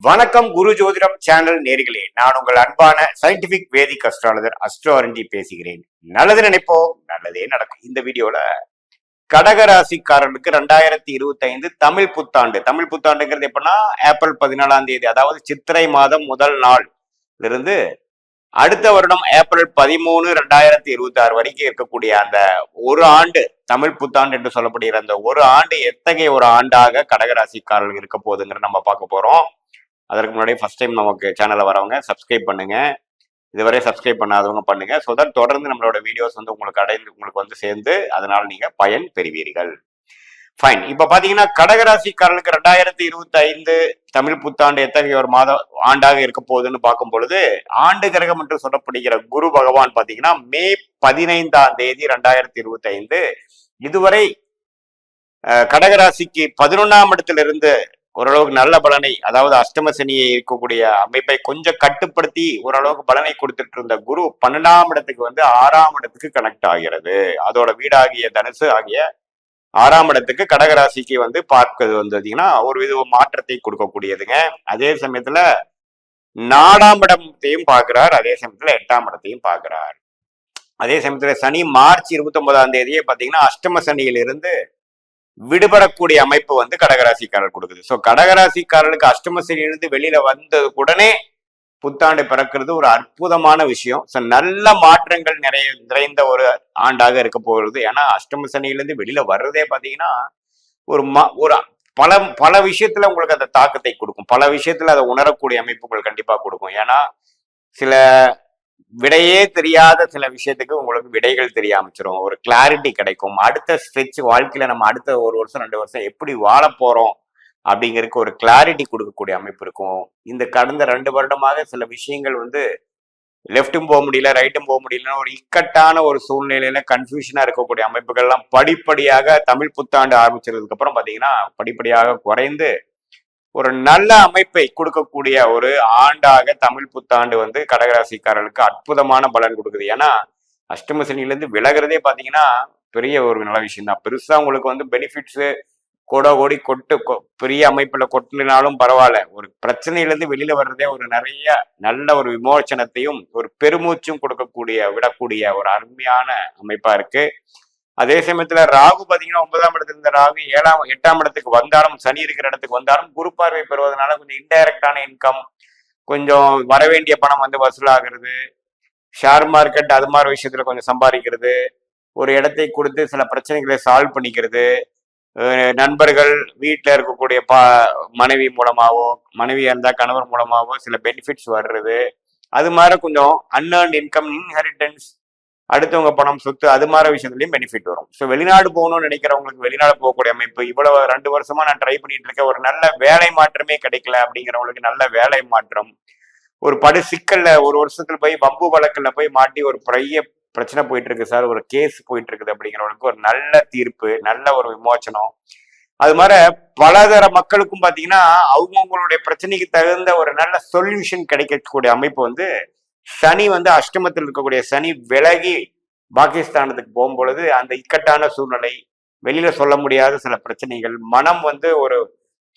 வணக்கம் குரு ஜோதிடம் சேனல் நேர்களே, நான் உங்கள் அன்பான சயின்டிபிக் வேதிக் அஸ்ட்ராலஜர் அஸ்ட்ரோரஞ்சி பேசுகிறேன். நல்லது நினைப்போம், நல்லதே நடக்கும். இந்த வீடியோல கடகராசிக்காரர்களுக்கு 2025 தமிழ் புத்தாண்டு. தமிழ் புத்தாண்டுங்கிறது எப்படின்னா ஏப்ரல் 14ஆம் தேதி, அதாவது சித்திரை மாதம் முதல் நாள் இருந்து அடுத்த வருடம் ஏப்ரல் 13 2026 வரைக்கும் இருக்கக்கூடிய அந்த ஒரு ஆண்டு தமிழ் புத்தாண்டு என்று சொல்லப்படுகிற அந்த ஒரு ஆண்டு எத்தகைய ஒரு ஆண்டாக கடகராசிக்காரர்கள் இருக்க போகுதுங்கிற நம்ம பார்க்க போறோம். அதற்கு முன்னாடி ஃபர்ஸ்ட் டைம் நமக்கு சேனல்ல வரவங்க சப்ஸ்கிரைப் பண்ணுங்க. இதுவரை சப்ஸ்கிரைப் பண்ணாதவங்க பண்ணுங்க. ஸோ தட் தொடர்ந்து நம்மளோட வீடியோஸ் வந்து உங்களுக்கு வந்து சேர்ந்து அதனால நீங்க பயன் பெறுவீர்கள். ஃபைன். இப்ப பாத்தீங்கன்னா கடகராசிக்காரர்களுக்கு 2025 தமிழ் புத்தாண்டு எத்தகைய ஒரு ஆண்டாக இருக்க போகுதுன்னு பார்க்கும் பொழுது, ஆண்டு கிரகம் என்று சொல்லப்படுகிற குரு பகவான் பாத்தீங்கன்னா மே 15ஆம் தேதி 2025 இதுவரை கடகராசிக்கு 11ஆம் இடத்திலிருந்து ஓரளவுக்கு நல்ல பலனை, அதாவது அஷ்டம சனியை இருக்கக்கூடிய அமைப்பை கொஞ்சம் கட்டுப்படுத்தி ஓரளவுக்கு பலனை கொடுத்துட்டு இருந்த குரு 12ஆம் இடத்துக்கு வந்து 6ஆம் இடத்துக்கு கனெக்ட் ஆகிறது. அதோட வீடாகிய தனுசு ஆகிய 6ஆம் இடத்துக்கு கடகராசிக்கு வந்து பார்க்கிறது வந்ததுன்னா ஒரு வித மாற்றத்தை கொடுக்கக்கூடியதுங்க. அதே சமயத்துல 4ஆம் இடத்தையும் பார்க்கிறார், அதே சமயத்துல 8ஆம் இடத்தையும் பார்க்கிறார். அதே சமயத்துல சனி மார்ச் 29ஆம் தேதியே பாத்தீங்கன்னா அஷ்டம சனியிலிருந்து விடுபடக்கூடிய அமைப்பு வந்து கடகராசிக்காரர் கொடுக்குது. ஸோ கடகராசிக்காரர்களுக்கு அஷ்டம சனியிலிருந்து வெளியில வந்தது உடனே புத்தாண்டு பிறக்கிறது ஒரு அற்புதமான விஷயம். ஸோ நல்ல மாற்றங்கள் நிறைந்த ஒரு ஆண்டாக இருக்க போகிறது. ஏன்னா அஷ்டம சனியிலிருந்து வெளியில வர்றதே பார்த்தீங்கன்னா ஒரு ஒரு பல பல விஷயத்துல உங்களுக்கு அந்த தாக்கத்தை கொடுக்கும். பல விஷயத்துல அதை உணரக்கூடிய அமைப்புகள் கண்டிப்பா கொடுக்கும். ஏன்னா சில விடையே தெரியாத சில விஷயத்துக்கு உங்களுக்கு விடைகள் தெரிய ஆரம்பிச்சிடும். ஒரு கிளாரிட்டி கிடைக்கும். அடுத்த ஸ்ட்ரெச் வாழ்க்கையில நம்ம அடுத்த 1 வருஷம் 2 வருஷம் எப்படி வாழ போறோம் அப்படிங்கிறதுக்கு ஒரு கிளாரிட்டி கொடுக்கக்கூடிய அமைப்பு இருக்கும். இந்த கடந்த 2 வருடமாக சில விஷயங்கள் வந்து லெஃப்டும் போக முடியல, ரைட்டும் போக முடியலன்னு ஒரு இக்கட்டான ஒரு சூழ்நிலையில கன்ஃபியூஷனா இருக்கக்கூடிய அமைப்புகள்லாம் படிப்படியாக தமிழ் புத்தாண்டு ஆரம்பிச்சதுக்கு அப்புறம் பாத்தீங்கன்னா படிப்படியாக குறைந்து ஒரு நல்ல அமைப்பை கொடுக்கக்கூடிய ஒரு ஆண்டாக தமிழ் புத்தாண்டு வந்து கடகராசிக்காரர்களுக்கு அற்புதமான பலன் கொடுக்குது. ஏன்னா அஷ்டம சனியிலேருந்து விலகிறதே பார்த்தீங்கன்னா பெரிய ஒரு நல்ல விஷயம் தான். பெருசா உங்களுக்கு வந்து பெனிஃபிட்ஸ் கோடி பெரிய அமைப்புல கொட்டினாலும் பரவாயில்ல. ஒரு பிரச்சனையிலேருந்து வெளியில வர்றதே ஒரு நிறைய நல்ல ஒரு விமோச்சனத்தையும் ஒரு பெருமூச்சும் விடக்கூடிய ஒரு அருமையான அமைப்பா இருக்கு. அதே சமயத்துல ராகு பாத்தீங்கன்னா 9ஆம் இடத்துல இருந்த ராகு 8ஆம் இடத்துக்கு வந்தாலும், சனி இருக்கிற இடத்துக்கு வந்தாலும் குரு பார்வை பெறுவதனால கொஞ்சம் இன்டைரக்டான இன்கம், கொஞ்சம் வரவேண்டிய பணம் வந்து வசூலாகிறது, ஷேர் மார்க்கெட் அது மாதிரி விஷயத்துல கொஞ்சம் சம்பாதிக்கிறது, ஒரு இடத்தை கொடுத்து சில பிரச்சனைகளை சால்வ் பண்ணிக்கிறது, நண்பர்கள் வீட்டில் இருக்கக்கூடிய மனைவி மூலமாவோ, மனைவியா இருந்தா கணவர் மூலமாவோ சில பெனிஃபிட்ஸ் வர்றது, அது மாதிரி கொஞ்சம் அன்ஏர்ன்ட் இன்கம், இன்ஹெரிட்டன்ஸ், அடுத்தவங்க பணம் சொத்து அது மாதிரி விஷயத்துலயும் பெனிஃபிட் வரும். ஸோ வெளிநாடு போகணும்னு நினைக்கிறவங்களுக்கு வெளிநாடு போகக்கூடிய அமைப்பு. இவ்வளவு 2 வருஷமா நான் ட்ரை பண்ணிட்டு இருக்கேன், ஒரு நல்ல வேலை மாற்றமே கிடைக்கல அப்படிங்கிறவங்களுக்கு நல்ல வேலை மாற்றம். ஒரு சிக்கல்ல 1 வருஷத்துல போய் வம்பு வழக்குல போய் மாட்டி ஒரு பெரிய பிரச்சனை போயிட்டு இருக்கு சார், ஒரு கேஸ் போயிட்டு இருக்குது அப்படிங்கிறவங்களுக்கு ஒரு நல்ல தீர்ப்பு, நல்ல ஒரு விமோச்சனம். அது மாதிரி பலதர மக்களுக்கும் பாத்தீங்கன்னா அவங்கவுங்களுடைய பிரச்சனைக்கு தகுந்த ஒரு நல்ல சொல்யூஷன் கிடைக்கக்கூடிய அமைப்பு வந்து சனி வந்து அஷ்டமத்தில் இருக்கக்கூடிய சனி விலகி பாகிஸ்தானத்துக்கு போகும்பொழுது அந்த இக்கட்டான சூழ்நிலை, வெளியில சொல்ல முடியாத சில பிரச்சனைகள், மனம் வந்து ஒரு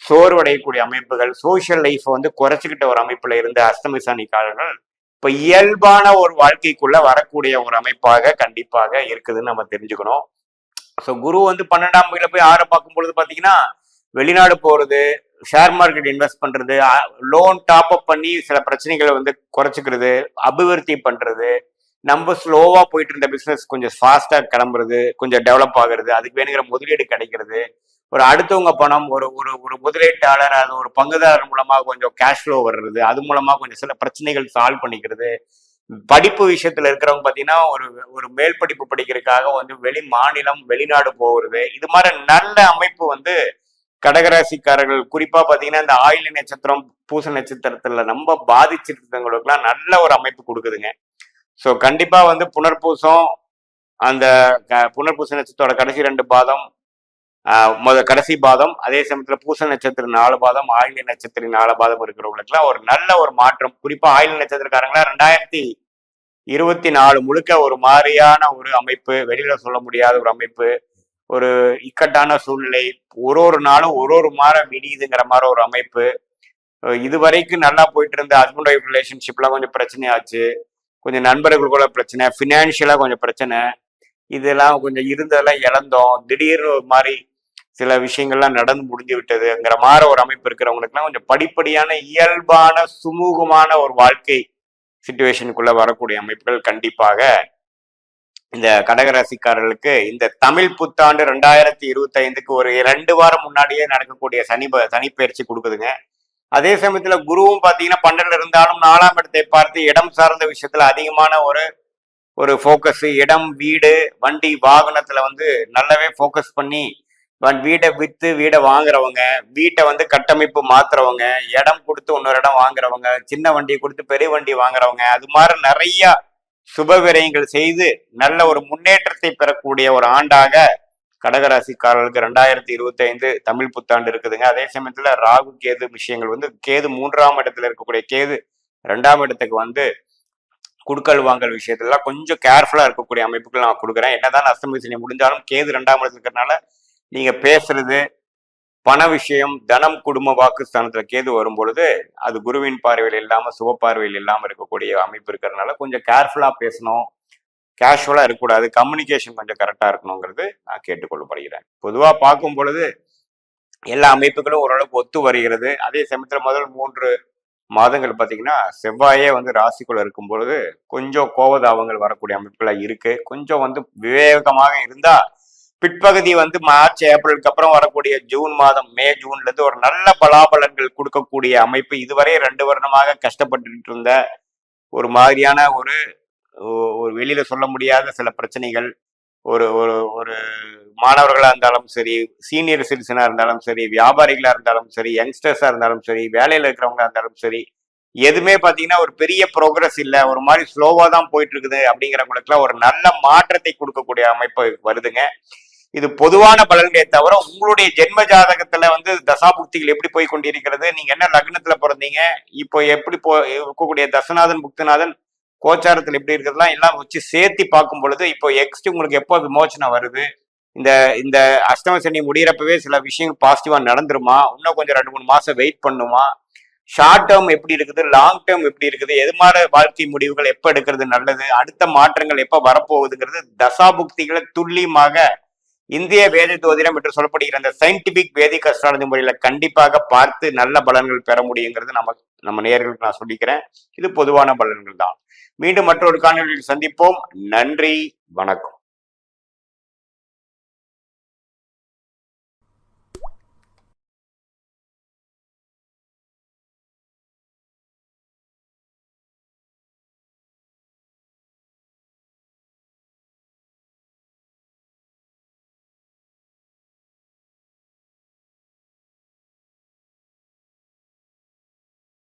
சோர்வடையக்கூடிய அமைப்புகள், சோசியல் லைஃப் வந்து குறைச்சிக்கிட்ட ஒரு அமைப்புல இருந்த அஷ்டமி சனிக்காரர்கள் இப்ப இயல்பான ஒரு வாழ்க்கைக்குள்ள வரக்கூடிய ஒரு அமைப்பாக கண்டிப்பாக இருக்குதுன்னு நம்ம தெரிஞ்சுக்கணும். ஸோ குரு வந்து 12ஆம் வீட்டுல போய் 6 பார்க்கும் பொழுது பாத்தீங்கன்னா வெளிநாடு போறது, ஷேர் மார்க்கெட் இன்வெஸ்ட் பண்றது, லோன் டாப் அப் பண்ணி சில பிரச்சனைகளை வந்து குறைச்சிக்கிறது, அபிவிருத்தி பண்றது, நம்ம ஸ்லோவா போயிட்டு இருந்த பிசினஸ் கொஞ்சம் ஃபாஸ்டா கிளம்புறது, கொஞ்சம் டெவலப் ஆகுறது, அதுக்கு வேணுங்கிற முதலீடு கிடைக்கிறது, ஒரு அடுத்தவங்க பணம், ஒரு ஒரு ஒரு முதலீட்டாளர் அது ஒரு பங்குதாரர் மூலமா கொஞ்சம் கேஷ் ஃப்ளோ வர்றது, அது மூலமா கொஞ்சம் சில பிரச்சனைகள் சால்வ் பண்ணிக்கிறது. படிப்பு விஷயத்துல இருக்கிறவங்க பாத்தீங்கன்னா ஒரு ஒரு மேல் படிப்பு படிக்கிறதுக்காக வந்து வெளி மாநிலம் வெளிநாடு போகிறது, இது மாதிரி நல்ல அமைப்பு வந்து கடகராசிக்காரர்கள் குறிப்பா பாத்தீங்கன்னா இந்த ஆயில்ய நட்சத்திரம் பூச நட்சத்திரத்துல ரொம்ப பாதிச்சிட்டு இருக்கவங்களுக்குலாம் நல்ல ஒரு அமைப்பு கொடுக்குதுங்க. ஸோ கண்டிப்பா வந்து புனர்பூசம், அந்த புனர்பூச நட்சத்திரோட கடைசி 2 பாதம், கடைசி பாதம், அதே சமயத்துல பூச நட்சத்திரம் 4 பாதம், ஆயில்ய நட்சத்திரம் 4 பாதம் இருக்கிறவங்களுக்குலாம் ஒரு நல்ல ஒரு மாற்றம். குறிப்பா ஆயில்ய நட்சத்திரக்காரங்களா 2024 முழுக்க ஒரு மாதிரியான ஒரு அமைப்பு, வெளியில சொல்ல முடியாத ஒரு அமைப்பு, ஒரு இக்கட்டான சூழ்நிலை, ஒரு நாளும் ஒரு மாதிரி விடியுதுங்கிற மாதிரி ஒரு அமைப்பு, இதுவரைக்கும் நல்லா போயிட்டு இருந்த ஹஸ்பண்ட் ஒய்ஃப் ரிலேஷன்ஷிப்லாம் கொஞ்சம் பிரச்சனையாச்சு, கொஞ்சம் நண்பர்களுக்குள்ள பிரச்சனை, ஃபினான்ஷியலா கொஞ்சம் பிரச்சனை, இதெல்லாம் கொஞ்சம் இருந்ததெல்லாம் இழந்தோம். திடீர்னு ஒரு மாதிரி சில விஷயங்கள்லாம் நடந்து முடிஞ்சு விட்டதுங்கிற மாதிரி ஒரு அமைப்பு இருக்கிறவங்களுக்குலாம் கொஞ்சம் படிப்படியான இயல்பான சுமூகமான ஒரு வாழ்க்கை சிச்சுவேஷனுக்குள்ள வரக்கூடிய அமைப்புகள் கண்டிப்பாக இந்த கடகராசிக்காரர்களுக்கு இந்த தமிழ் புத்தாண்டு 2025க்கு ஒரு 2 வாரம் முன்னாடியே நடக்கக்கூடிய சனிப்பெயர்ச்சி கொடுக்குதுங்க. அதே சமயத்துல குருவும் பாத்தீங்கன்னா 12 இருந்தாலும் 4ஆம் இடத்தை பார்த்து இடம் சார்ந்த விஷயத்துல அதிகமான ஒரு ஃபோக்கஸ், இடம், வீடு, வண்டி, வாகனத்துல வந்து நல்லாவே ஃபோக்கஸ் பண்ணி வீடை வித்து வீடை வாங்குறவங்க, வீட்டை வந்து கட்டமைப்பு மாத்துறவங்க, இடம் கொடுத்து இன்னொரு இடம் வாங்குறவங்க, சின்ன வண்டி கொடுத்து பெரிய வண்டி வாங்குறவங்க, அது மாதிரி நிறைய சுப விரயங்கள் செய்து நல்ல ஒரு முன்னேற்றத்தை பெறக்கூடிய ஒரு ஆண்டாக கடகராசிக்காரர்களுக்கு 2025 தமிழ் புத்தாண்டு இருக்குதுங்க. அதே சமயத்துல ராகு கேது விஷயங்கள் வந்து கேது 3ஆம் இடத்துல இருக்கக்கூடிய கேது 2ஆம் இடத்துக்கு வந்து குடுக்கல் வாங்கல் விஷயத்துலாம் கொஞ்சம் கேர்ஃபுல்லா இருக்கக்கூடிய அமைப்புகள் நான் கொடுக்குறேன். என்னதான் அஷ்டமி சனி முடிஞ்சாலும் கேது 2ஆம் இடத்துல இருக்கிறதுனால நீங்க பேசுறது, பண விஷயம், தனம், குடும்ப, வாக்குஸ்தானத்துல கேது வரும் பொழுது அது குருவின் பார்வையில் இல்லாம சுப பார்வையில் இல்லாம இருக்கக்கூடிய அமைப்பு இருக்கிறதுனால கொஞ்சம் கேர்ஃபுல்லா பேசணும், கேஷுவலா இருக்கக்கூடாது, கம்யூனிகேஷன் கொஞ்சம் கரெக்டா இருக்கணுங்கிறது நான் கேட்டுக்கொள்ளப்படுகிறேன். பொதுவா பார்க்கும் பொழுது எல்லா அமைப்புகளும் ஓரளவுக்கு ஒத்து வருகிறது. அதே சமயத்துல முதல் 3 மாதங்கள் பார்த்தீங்கன்னா செவ்வாயே வந்து ராசிக்குள்ள இருக்கும் பொழுது கொஞ்சம் கோபதாபங்கள் வரக்கூடிய அமைப்புகளா இருக்கு. கொஞ்சம் வந்து விவேகமாக இருந்தா பிற்பகுதி வந்து மார்ச் ஏப்ரலுக்கு அப்புறம் வரக்கூடிய ஜூன் மாதம், மே ஜூன்ல இருந்து ஒரு நல்ல பலாபலன்கள் கொடுக்கக்கூடிய அமைப்பு. இதுவரை 2 வருடமாக கஷ்டப்பட்டு இருந்த ஒரு மாதிரியான ஒரு வெளியில சொல்ல முடியாத சில பிரச்சனைகள், ஒரு ஒரு ஒரு மாணவர்களா இருந்தாலும் சரி, சீனியர் சிட்டிசனா இருந்தாலும் சரி, வியாபாரிகளா இருந்தாலும் சரி, யங்ஸ்டர்ஸா இருந்தாலும் சரி, வேலையில இருக்கிறவங்களா இருந்தாலும் சரி, எதுவுமே பாத்தீங்கன்னா ஒரு பெரிய ப்ரோக்ரஸ் இல்லை, ஒரு மாதிரி ஸ்லோவா தான் போயிட்டு இருக்குது அப்படிங்கிறவங்களுக்குலாம் ஒரு நல்ல மாற்றத்தை கொடுக்கக்கூடிய அமைப்பு வருதுங்க. இது பொதுவான பலன்களே தவிர உங்களுடைய ஜென்ம ஜாதகத்துல வந்து தசாபுக்திகள் எப்படி போய் கொண்டிருக்கிறது, நீங்க என்ன லக்னத்துல பிறந்தீங்க, இப்போ எப்படி இருக்கக்கூடிய தசநாதன் புக்திநாதன் கோச்சாரத்தில் எப்படி இருக்கிறதுலாம் எல்லாம் வச்சு சேர்த்து பார்க்கும் பொழுது இப்போ எக்ஸ்ட் உங்களுக்கு எப்போ விமோச்சனம் வருது, இந்த இந்த அஷ்டம சனி முடிகிறப்பவே சில விஷயங்கள் பாசிட்டிவா நடந்துருமா, இன்னும் கொஞ்சம் 2-3 மாசம் வெயிட் பண்ணுமா, ஷார்ட் டேர்ம் எப்படி இருக்குது, லாங் டேர்ம் எப்படி இருக்குது, எது மாதிரி வாழ்க்கை முடிவுகள் எப்ப எடுக்கிறது நல்லது, அடுத்த மாற்றங்கள் எப்ப வரப்போகுதுங்கிறது தசாபுக்திகளை துல்லியமாக இந்திய வேத ஜோதிடம் என்று சொல்லப்படுகிற அந்த சயின்டிபிக் வேதிக் அஸ்ட்ராலஜி முறையில கண்டிப்பாக பார்த்து நல்ல பலன்கள் பெற முடியுங்கிறது நம்ம நேயர்களுக்கு நான் சொல்லிக்கிறேன். இது பொதுவான பலன்கள் தான். மீண்டும் மற்றொரு காணொலியில் சந்திப்போம். நன்றி, வணக்கம்.